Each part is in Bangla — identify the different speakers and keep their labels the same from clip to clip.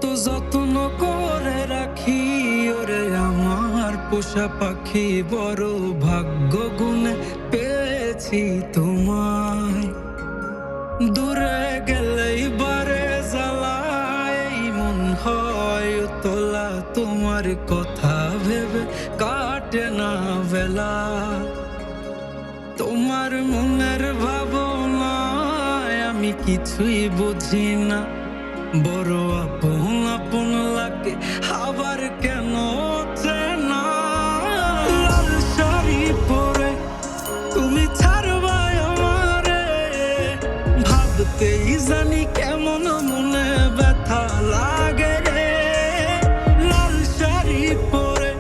Speaker 1: কত যত্ন করে রাখি ওরে আমার পোষা পাখি, বড় ভাগ্য গুণে পেয়েছি তোমায়। দূরে গেলেই বারে জ্বালায় মন হয় তোলা, তোমার কথা ভেবে কাটে না বেলা। তোমার মনের ভাবনায় আমি কিছুই বুঝি না, বড় আপন আপন লাগে আবার কেন চেনা। লাল শাড়ি পরে তুমি ছাড়বাই আমারে, ভাবতেই জানি কেমন মনে ব্যথা লাগে রে। লাল শাড়ি পরে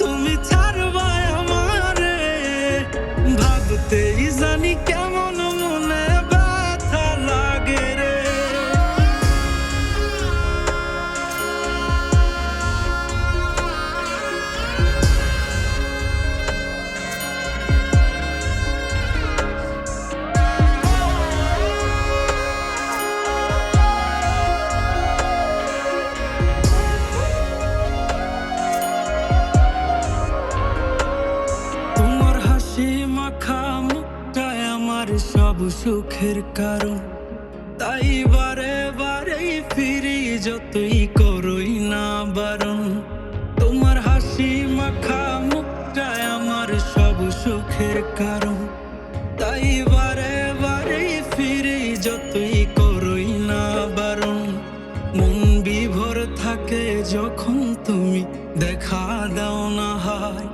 Speaker 1: তুমি ছাড়বাই আমারে, ভাবতেই জানি কেমন মনে ব্যথা লাগে রে। তোমার হাসি মাখা মুখটায় আমার সব সুখের কারণ, তাই বারে বারেই ফিরি যতই করই না বারণ। তোমার হাসি মাখা মুখটায় আমার সব সুখের কারণ, তাই বারে বারেই ফিরি যতই করই না বারণ। মন বিভোর থাকে যখন তুমি দেখা দাও না হয়,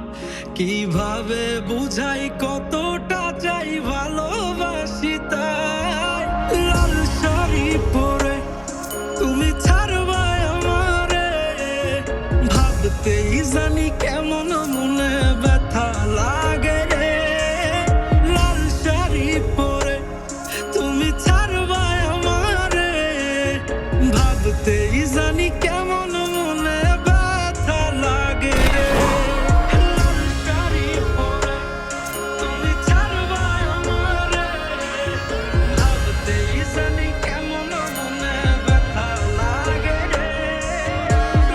Speaker 1: কিভাবে বুঝাই কতটা চাই ভালোবাসি তাই। লাল শাড়ি পরে তুমি ছাড়বাই আমারে, ভাবতেই জানি কেমন মনে ব্যথা লাগে রে। লাল শাড়ি পরে তুমি ছাড়বাই আমারে, ভাবতেই জানি কেমন মনে ব্যথা লাগে রে। লাল শাড়ি পরে তুমি ছাড়বাই আমারে, ভাবতেই জানি কেমন মনে ব্যথা লাগে রে।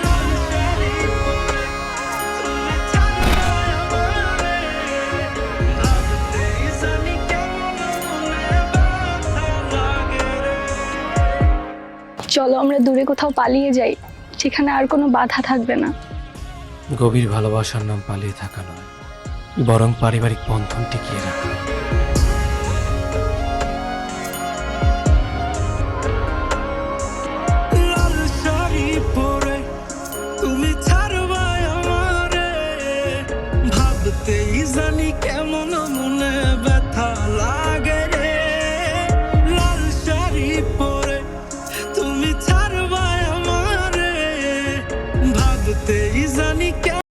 Speaker 1: লাল শাড়ি পরে তুমি ছাড়বাই আমারে, ভাবতেই জানি কেমন মনে ব্যথা লাগে রে।
Speaker 2: চলো আমরা দূরে কোথাও পালিয়ে যাই, সেখানে আর কোনো বাধা থাকবে না।
Speaker 3: গভীর ভালোবাসার নাম পালিয়ে থাকা নয়, বরং পারিবারিক বন্ধন টিকিয়ে রাখা।
Speaker 1: লাল শাড়ি পরে তুমি ছাড়বাই আমারে, ভাবতেই জানি কেমন